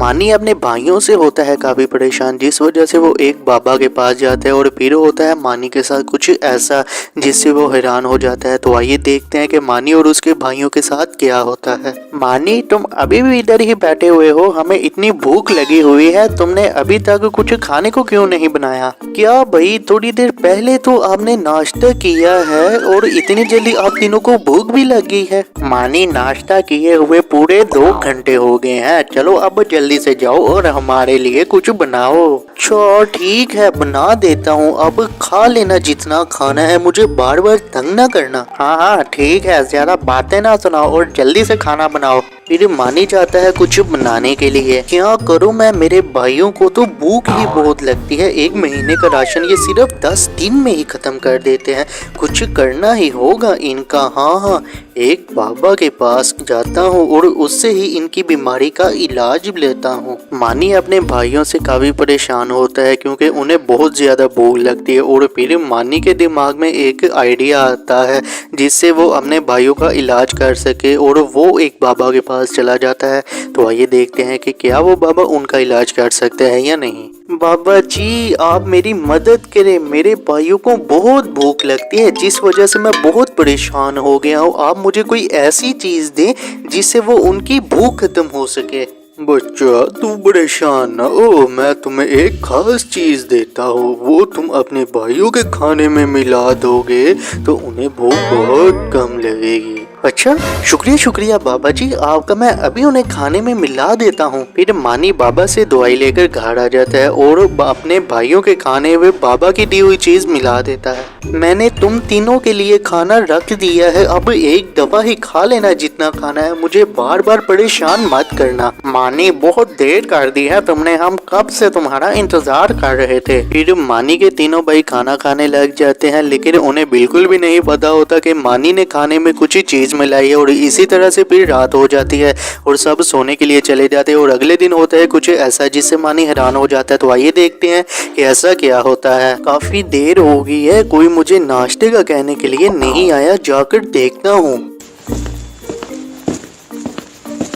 मानी अपने भाइयों से होता है काफी परेशान, जिस वजह से वो एक बाबा के पास जाता है और फिर होता है मानी के साथ कुछ ऐसा जिससे वो हैरान हो जाता है। तो आइए देखते हैं कि मानी और उसके भाइयों के साथ क्या होता है। मानी, तुम अभी भी इधर ही बैठे हुए हो? हमें इतनी भूख लगी हुई है, तुमने अभी तक कुछ खाने को क्यों नहीं बनाया? क्या भाई, थोड़ी देर पहले तो आपने नाश्ता किया है और इतनी जल्दी आप तीनों को भूख भी लग गई है? मानी, नाश्ता किए हुए पूरे 2 घंटे हो गए हैं, चलो अब जल्दी से जाओ और हमारे लिए कुछ बनाओ। अच्छा ठीक है, बना देता हूँ, अब खा लेना जितना खाना है, मुझे बार बार तंग ना करना। हाँ हाँ ठीक है, ज्यादा बातें ना सुनाओ और जल्दी से खाना बनाओ। फिर मानी जाता है कुछ बनाने के लिए। क्या करूँ मैं, मेरे भाइयों को तो भूख ही बहुत लगती है, 1 महीने का राशन ये सिर्फ 10 दिन में ही खत्म कर देते हैं, कुछ करना ही होगा इनका। हाँ हाँ, एक बाबा के पास जाता हूँ और उससे ही इनकी बीमारी का इलाज लेता हूँ। मानी अपने भाइयों से काफी परेशान होता है क्योंकि उन्हें बहुत ज्यादा भूख लगती है और फिर मानी के दिमाग में एक आइडिया आता है जिससे वो अपने भाइयों का इलाज कर सके और वो एक बाबा के पास चला जाता है। तो आइए देखते हैं कि क्या वो बाबा उनका इलाज कर सकते हैं या नहीं। बाबा जी, आप मेरी मदद करें, मेरे भाइयों को बहुत भूख लगती है जिस वजह से मैं बहुत परेशान हो गया हूँ। आप मुझे कोई ऐसी चीज दें जिससे वो उनकी भूख खत्म हो सके। बच्चा, तू परेशान ना हो, मैं तुम्हें एक खास चीज देता हूँ, वो तुम अपने भाइयों के खाने में मिला दोगे तो उन्हें भूख बहुत कम लगेगी। अच्छा, शुक्रिया शुक्रिया बाबा जी, आपका मैं अभी उन्हें खाने में मिला देता हूँ। फिर मानी बाबा से दवाई लेकर घर आ जाता है और अपने भाइयों के खाने में बाबा की दी हुई चीज मिला देता है। मैंने तुम तीनों के लिए खाना रख दिया है, अब एक दफा ही खा लेना जितना खाना है, मुझे बार बार परेशान मत करना। मानी, बहुत देर कर दी है तुमने, हम कब से तुम्हारा इंतजार कर रहे थे। फिर मानी के तीनों भाई खाना खाने लग जाते हैं, लेकिन उन्हें बिल्कुल भी नहीं पता होता कि मानी ने खाने में कुछ ही चीज मिलाई है। और इसी तरह से फिर रात हो जाती है और सब सोने के लिए चले जाते हैं और अगले दिन होता है कुछ ऐसा जिससे मानी हैरान हो जाता है। तो आइए देखते हैं कि ऐसा क्या होता है। काफी देर हो गई है, कोई मुझे नाश्ते का कहने के लिए नहीं आया, जाकर देखता हूँ।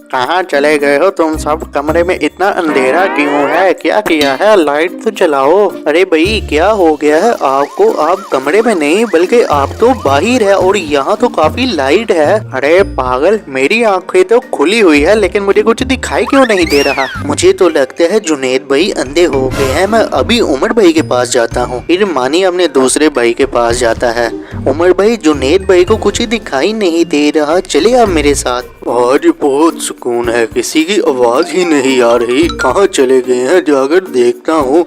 कहाँ चले गए हो तुम सब? कमरे में इतना अंधेरा क्यों है? क्या किया है? लाइट तो जलाओ। अरे भाई, क्या हो गया है आपको? आप कमरे में नहीं बल्कि आप तो बाहर है और यहाँ तो काफी लाइट है। अरे पागल, मेरी आंखें तो खुली हुई है लेकिन मुझे कुछ दिखाई क्यों नहीं दे रहा? मुझे तो लगता है जुनेद भाई अंधे हो गए हैं, मैं अभी उमर भाई के पास जाता हूँ। फिर मानी अपने दूसरे भाई के पास जाता है। उमर भाई, जुनेद भाई को कुछ दिखाई नहीं दे रहा, चले आप मेरे साथ। आज बहुत सुकून है, किसी की आवाज ही नहीं आ रही, कहाँ चले गए हैं, जाकर देखता हूँ।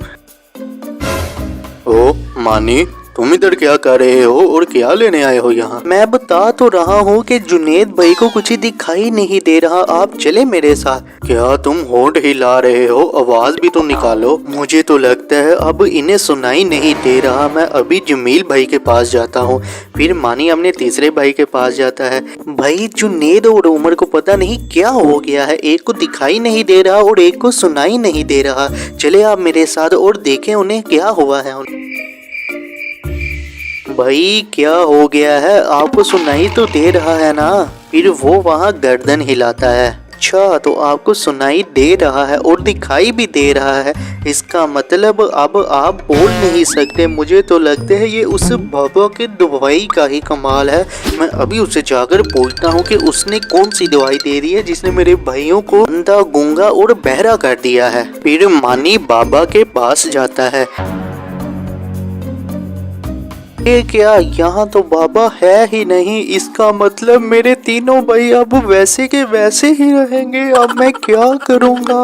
ओ मानी, तुम इधर क्या कर रहे हो और क्या लेने आए हो यहाँ? मैं बता तो रहा हूँ कि जुनेद भाई को कुछ दिखाई नहीं दे रहा, आप चले मेरे साथ। क्या तुम होंठ हिला रहे हो? आवाज भी तो निकालो। मुझे तो लगता है अब इन्हें सुनाई नहीं दे रहा, मैं अभी जमील भाई के पास जाता हूँ। फिर मानी अपने तीसरे भाई के पास जाता है। भाई, जुनेद और उमर को पता नहीं क्या हो गया है, एक को दिखाई नहीं दे रहा और एक को सुनाई नहीं दे रहा, चले आप मेरे साथ और देखें उन्हें क्या हुआ है। भाई, क्या हो गया है? आपको सुनाई तो दे रहा है ना? फिर वो वहाँ गर्दन हिलाता है। अच्छा, तो आपको सुनाई दे रहा है और दिखाई भी दे रहा है, इसका मतलब अब आप बोल नहीं सकते। मुझे तो लगता है ये उस बाबा के दवाई का ही कमाल है। मैं अभी उससे जाकर पूछता हूँ कि उसने कौन सी दवाई दे दी है जिसने मेरे भाइयों को अंधा, गूंगा और बहरा कर दिया है। फिर मानी बाबा के पास जाता है। ये क्या, यहाँ तो बाबा है ही नहीं, इसका मतलब मेरे तीनों भाई अब वैसे के वैसे ही रहेंगे, अब मैं क्या करूँगा?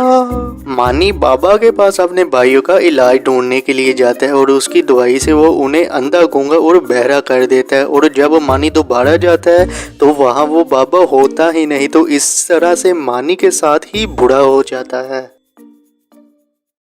मानी बाबा के पास अपने भाइयों का इलाज ढूंढने के लिए जाता है और उसकी दवाई से वो उन्हें अंधा, गूंगा और बहरा कर देता है। और जब मानी दोबारा जाता है तो वहाँ वो बाबा होता ही नहीं, तो इस तरह से मानी के साथ ही बुरा हो जाता है।